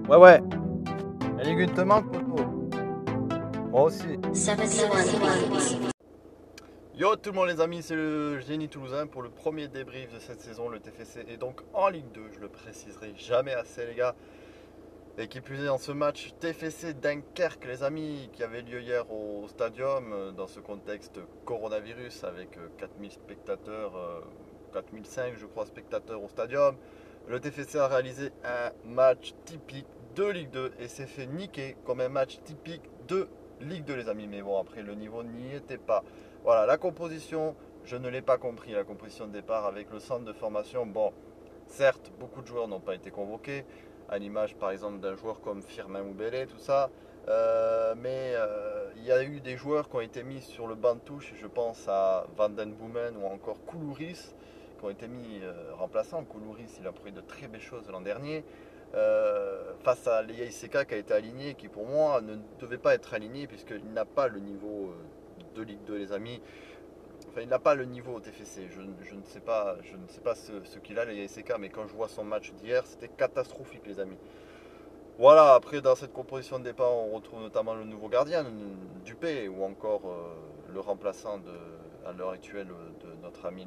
Ouais, ouais. La Ligue te manque, Poto. Moi aussi. 71. Yo tout le monde les amis, c'est le Génie Toulousain pour le premier débrief de cette saison. Le TFC est donc en Ligue 2, je le préciserai jamais assez les gars. Et qui plus est dans ce match TFC Dunkerque les amis, qui avait lieu hier au Stadium, dans ce contexte coronavirus avec 4000 spectateurs, 4005 je crois spectateurs au Stadium. Le TFC a réalisé un match typique de Ligue 2 et s'est fait niquer comme un match typique de Ligue 2 les amis. Mais bon après le niveau n'y était pas. Voilà, la composition, je ne l'ai pas compris, la composition de départ avec le centre de formation. Bon, certes, beaucoup de joueurs n'ont pas été convoqués, à l'image par exemple d'un joueur comme Firmin Moubele, tout ça. Mais il y a eu des joueurs qui ont été mis sur le banc de touche, je pense à Van Den Boomen ou encore Koulouris, qui ont été mis remplaçants. Koulouris, il a pris de très belles choses l'an dernier. Face à Leia Iseka qui a été aligné, qui pour moi ne devait pas être aligné puisqu'il n'a pas le niveau de Ligue 2 les amis. Enfin, il n'a pas le niveau au TFC. Je ne sais pas ce qu'il a, les ISK, mais quand je vois son match d'hier, c'était catastrophique, les amis. Voilà, après, dans cette composition de départ, on retrouve notamment le nouveau gardien, Dupé, ou encore le remplaçant à l'heure actuelle de notre ami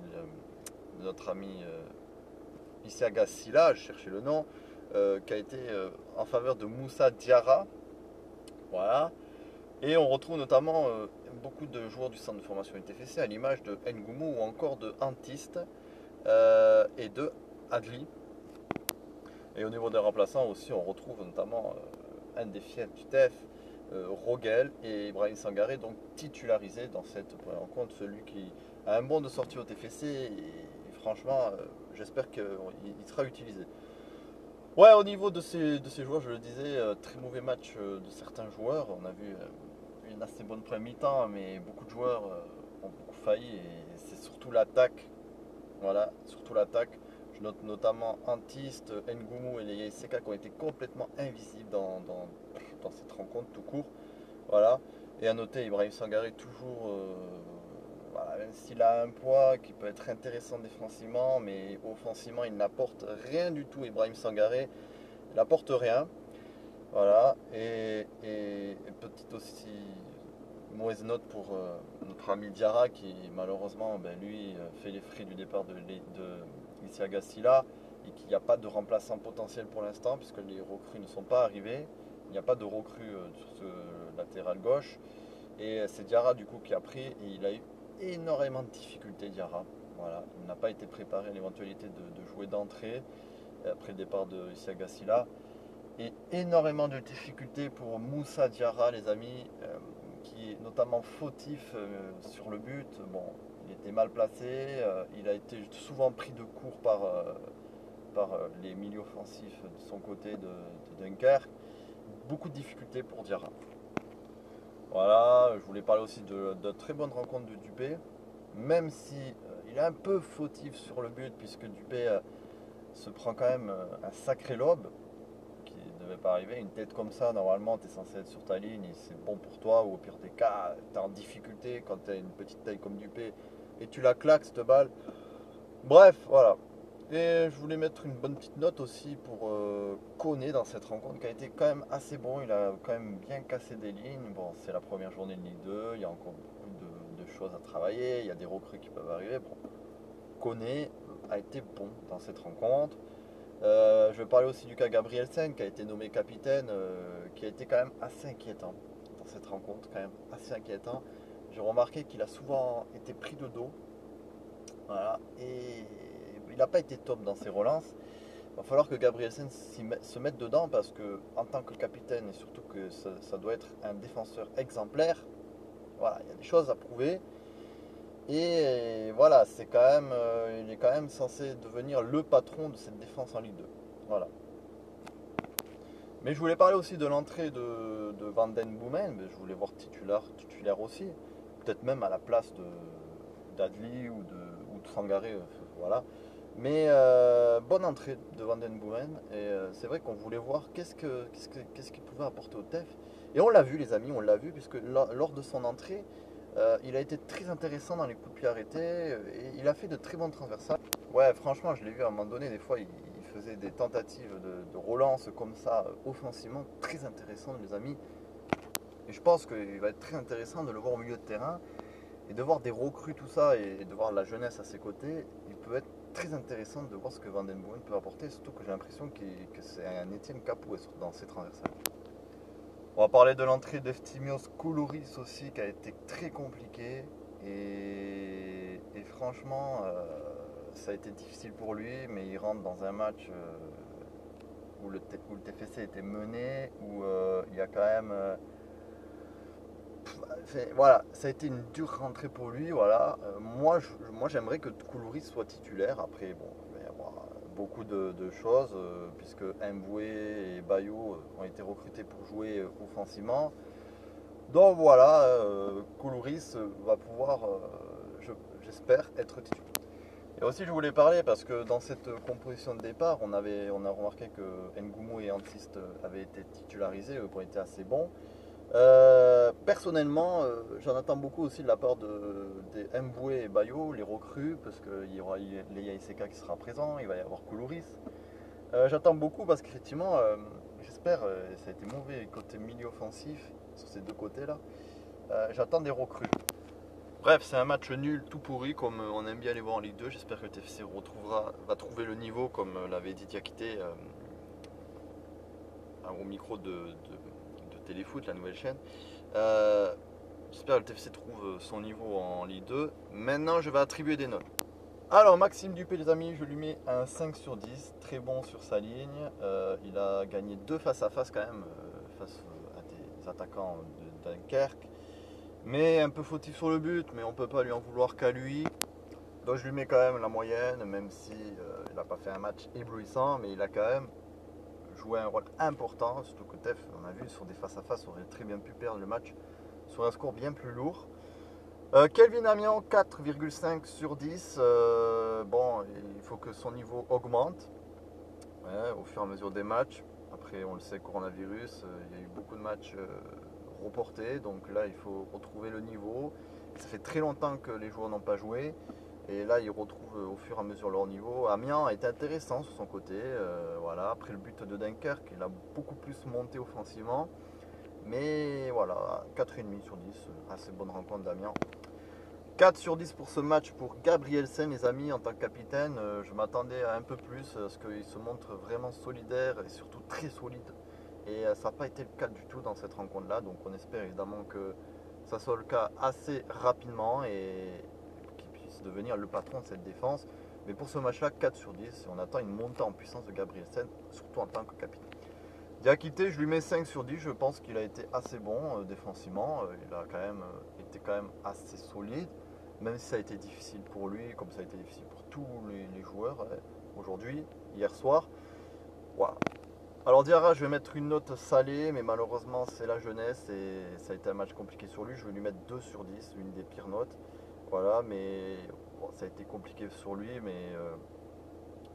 Isiaga Silla, je cherchais le nom, qui a été en faveur de Moussa Diarra. Voilà. Et on retrouve notamment beaucoup de joueurs du centre de formation du TFC, à l'image de Ngoumou ou encore de Antiste et de Adli. Et au niveau des remplaçants aussi, on retrouve notamment un des fiefs du TEF, Rogel et Ibrahim Sangaré, donc titularisés dans cette rencontre, celui qui a un bon de sortie au TFC et franchement, j'espère qu'il sera utilisé. Ouais, au niveau de ces joueurs, je le disais, très mauvais match de certains joueurs. On a vu une assez bonne première mi-temps, mais beaucoup de joueurs ont beaucoup failli et c'est surtout l'attaque. Voilà, surtout l'attaque. Je note notamment Antiste, Ngoumou et les Seka qui ont été complètement invisibles dans cette rencontre tout court. Voilà. Et à noter Ibrahim Sangaré toujours, voilà, même s'il a un poids qui peut être intéressant défensivement, mais offensivement il n'apporte rien du tout. Ibrahim Sangaré, il n'apporte rien. Voilà. Et petite aussi mauvaise note pour notre ami Diarra qui malheureusement ben, lui fait les frais du départ de Isiaga Silla et qu'il n'y a pas de remplaçant potentiel pour l'instant puisque les recrues ne sont pas arrivées. Il n'y a pas de recrue sur ce latéral gauche. Et c'est Diarra du coup qui a pris et il a eu énormément de difficultés Diarra. Voilà. Il n'a pas été préparé à l'éventualité de jouer d'entrée après le départ de Isiaga Silla. Et énormément de difficultés pour Moussa Diarra, les amis, qui est notamment fautif sur le but. Bon, il était mal placé, il a été souvent pris de court par les milieux offensifs de son côté de Dunkerque. Beaucoup de difficultés pour Diarra. Voilà, je voulais parler aussi de très bonne rencontre de Dupé, même si il est un peu fautif sur le but, puisque Dupé se prend quand même un sacré lob qui ne devait pas arriver. Une tête comme ça, normalement, tu es censé être sur ta ligne et c'est bon pour toi. Ou au pire des cas, tu es en difficulté quand tu as une petite taille comme Dupé et tu la claques, cette balle. Bref, voilà. Et je voulais mettre une bonne petite note aussi pour Koné dans cette rencontre qui a été quand même assez bon. Il a quand même bien cassé des lignes. Bon, c'est la première journée de Ligue 2. Il y a encore beaucoup de choses à travailler. Il y a des recrues qui peuvent arriver. Bon, Koné a été bon dans cette rencontre. Je vais parler aussi du cas Gabrielsen qui a été nommé capitaine, qui a été quand même assez inquiétant dans cette rencontre, quand même assez inquiétant. J'ai remarqué qu'il a souvent été pris de dos, voilà, et il n'a pas été top dans ses relances. Il va falloir que Gabrielsen se mette dedans parce que en tant que capitaine et surtout que ça doit être un défenseur exemplaire, voilà, il y a des choses à prouver. Et voilà, il est quand même censé devenir le patron de cette défense en Ligue 2. Voilà. Mais je voulais parler aussi de l'entrée de Van Den Boomen. Mais je voulais voir titulaire aussi. Peut-être même à la place d'Adli ou de Sangaré. Voilà. Mais bonne entrée de Van Den Boomen. Et c'est vrai qu'on voulait voir qu'est-ce qu'il pouvait apporter au TEF. Et on l'a vu, les amis, on l'a vu, puisque lors de son entrée, il a été très intéressant dans les coups de pied arrêtés. Et il a fait de très bonnes transversales. Ouais, franchement, je l'ai vu à un moment donné, des fois, il faisait des tentatives de relance comme ça, offensivement, très intéressant les amis. Et je pense qu'il va être très intéressant de le voir au milieu de terrain et de voir des recrues, tout ça, et de voir la jeunesse à ses côtés. Il peut être très intéressant de voir ce que Van den Bomen peut apporter, surtout que j'ai l'impression que c'est un Etienne Capoue dans ses transversales. On va parler de l'entrée d'Eftimios Koulouris aussi, qui a été très compliquée. Et franchement, ça a été difficile pour lui, mais il rentre dans un match où le TFC était mené, où il y a quand même... voilà, ça a été une dure rentrée pour lui. Voilà. Moi, j'aimerais que Koulouris soit titulaire. Après, bon, il va y avoir beaucoup de choses, puisque Mboué et Bayo ont été recrutés pour jouer offensivement. Donc voilà, Koulouris va pouvoir, j'espère, être titulaire. Et aussi, je voulais parler parce que dans cette composition de départ, on a remarqué que Ngoumou et Antiste avaient été titularisés, eux ont été assez bons. Personnellement, j'en attends beaucoup aussi de la part des Mboué et Bayo, les recrues, parce qu'il y aura Leia Iseka qui sera présent, il va y avoir Koulouris. J'attends beaucoup parce qu'effectivement, j'espère, ça a été mauvais côté milieu offensif, sur ces deux côtés-là. J'attends des recrues. Bref, c'est un match nul, tout pourri, comme on aime bien les voir en Ligue 2. J'espère que le TFC va trouver le niveau, comme l'avait dit Diakité au micro de Téléfoot, la nouvelle chaîne. J'espère que le TFC trouve son niveau en Ligue 2. Maintenant, je vais attribuer des notes. Alors, Maxime Dupé, les amis, je lui mets un 5 sur 10. Très bon sur sa ligne. Il a gagné 2 face-à-face quand même, face à des attaquants de Dunkerque. Mais un peu fautif sur le but, mais on ne peut pas lui en vouloir qu'à lui. Donc je lui mets quand même la moyenne, même si il n'a pas fait un match éblouissant, mais il a quand même joué un rôle important, surtout que Tef, on a vu sur des face-à-face, aurait très bien pu perdre le match sur un score bien plus lourd. Kelvin Amian, 4,5 sur 10. Bon, il faut que son niveau augmente au fur et à mesure des matchs. Après, on le sait, coronavirus, il y a eu beaucoup de matchs reportés, donc là, il faut retrouver le niveau. Ça fait très longtemps que les joueurs n'ont pas joué. Et là, ils retrouvent au fur et à mesure leur niveau. Amiens a été intéressant sur son côté. Voilà. Après le but de Dunkerque, il a beaucoup plus monté offensivement. Mais voilà, 4,5 sur 10. Assez bonne rencontre d'Amiens. 4 sur 10 pour ce match pour Gabrielsen, les amis, en tant que capitaine. Je m'attendais à un peu plus, parce qu'il se montre vraiment solidaire et surtout très solide. Et ça n'a pas été le cas du tout dans cette rencontre-là. Donc on espère évidemment que ça soit le cas assez rapidement et devenir le patron de cette défense. Mais pour ce match-là, 4 sur 10. On attend une montée en puissance de Gabrielsen, surtout en tant que capitaine. Diakité, je lui mets 5 sur 10. Je pense qu'il a été assez bon défensivement. Il a quand même été assez solide, même si ça a été difficile pour lui, comme ça a été difficile pour tous les joueurs aujourd'hui, hier soir. Voilà. Alors Diarra, je vais mettre une note salée, mais malheureusement c'est la jeunesse et ça a été un match compliqué sur lui. Je vais lui mettre 2 sur 10, une des pires notes. Voilà, mais bon, ça a été compliqué sur lui, mais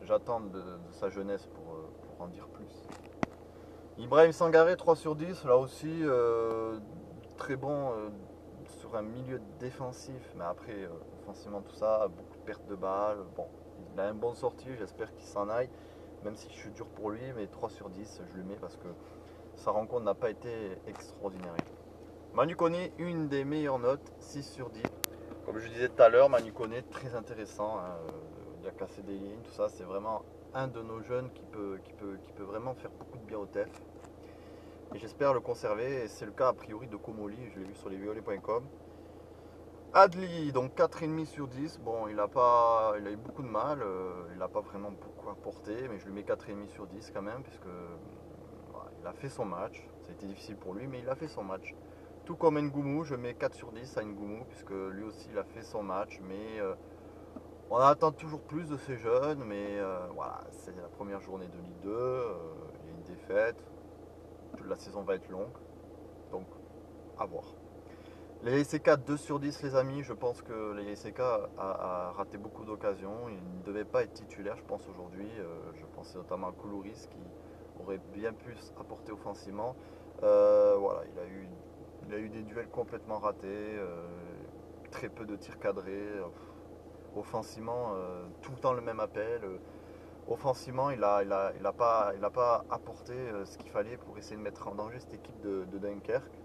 j'attends de sa jeunesse pour en dire plus. Ibrahim Sangaré, 3 sur 10, là aussi très bon sur un milieu défensif, mais après offensivement tout ça, beaucoup de pertes de balles. Bon, il a un bon sorti, j'espère qu'il s'en aille, même si je suis dur pour lui, mais 3 sur 10 je lui mets parce que sa rencontre n'a pas été extraordinaire. Manu Kone, une des meilleures notes, 6 sur 10. Comme je disais tout à l'heure, Manu Kone, très intéressant, hein, il a cassé des lignes, tout ça, c'est vraiment un de nos jeunes qui peut vraiment faire beaucoup de bien au TEF. Et j'espère le conserver, et c'est le cas a priori de Komoli, je l'ai vu sur lesviolets.com. Adli, donc 4,5 sur 10, bon il a eu beaucoup de mal, il n'a pas vraiment beaucoup apporté, mais je lui mets 4,5 sur 10 quand même, puisque voilà, il a fait son match, ça a été difficile pour lui, mais il a fait son match. Tout comme Ngoumou, je mets 4 sur 10 à Ngoumou, puisque lui aussi il a fait son match, mais on attend toujours plus de ces jeunes, mais voilà, c'est la première journée de Ligue 2, il y a une défaite, toute la saison va être longue, donc à voir. Les ICK 2 sur 10 les amis, je pense que les ICK a raté beaucoup d'occasions, il ne devait pas être titulaire je pense aujourd'hui, je pensais notamment à Koulouris qui aurait bien pu apporter offensivement. Voilà, il a eu des duels complètement ratés, très peu de tirs cadrés, offensivement tout le temps le même appel. Offensivement, il a pas apporté ce qu'il fallait pour essayer de mettre en danger cette équipe de Dunkerque.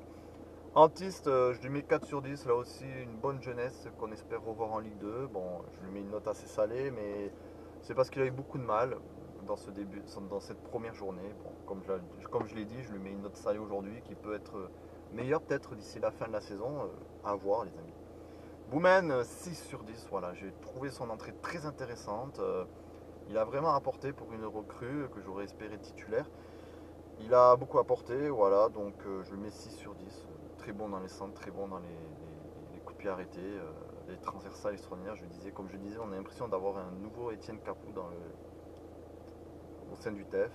Antiste, je lui mets 4 sur 10, là aussi une bonne jeunesse qu'on espère revoir en Ligue 2. Bon, je lui mets une note assez salée, mais c'est parce qu'il a eu beaucoup de mal dans cette première journée. Bon, comme je l'ai dit, je lui mets une note salée aujourd'hui qui peut être meilleure peut-être d'ici la fin de la saison. À voir les amis. Boumen, 6 sur 10, voilà, j'ai trouvé son entrée très intéressante. Il a vraiment apporté pour une recrue que j'aurais espéré titulaire. Il a beaucoup apporté, voilà, donc je lui mets 6 sur 10. Très bon dans les centres, très bon dans les coups de pied arrêtés, les transversales extraordinaires. Comme je disais, on a l'impression d'avoir un nouveau Étienne Capou au sein du TEF.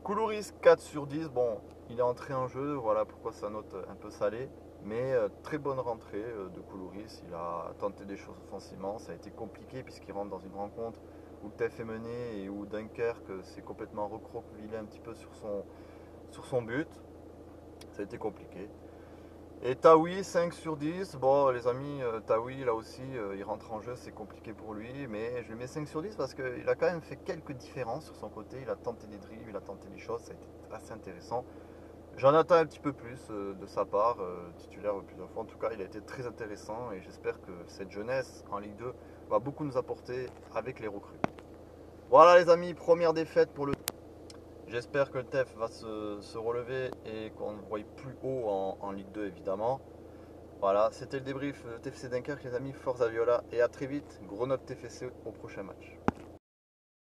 Koulouris, 4 sur 10. Bon, il est entré en jeu, voilà pourquoi sa note un peu salée. Mais très bonne rentrée de Koulouris. Il a tenté des choses offensivement. Ça a été compliqué puisqu'il rentre dans une rencontre où le TEF est mené et où Dunkerque s'est complètement recroquevillé un petit peu sur son but. Ça a été compliqué. Et Taoui, 5 sur 10. Bon, les amis, Taoui, là aussi, il rentre en jeu, c'est compliqué pour lui. Mais je lui mets 5 sur 10 parce qu'il a quand même fait quelques différences sur son côté. Il a tenté des dribbles, il a tenté des choses. Ça a été assez intéressant. J'en attends un petit peu plus de sa part, titulaire plusieurs fois. En tout cas, il a été très intéressant et j'espère que cette jeunesse en Ligue 2 va beaucoup nous apporter avec les recrues. Voilà les amis, première défaite pour le... J'espère que le TEF va se relever et qu'on le voie plus haut en Ligue 2 évidemment. Voilà, c'était le débrief TFC Dunkerque les amis, force à Viola et à très vite. Gros note TFC au prochain match.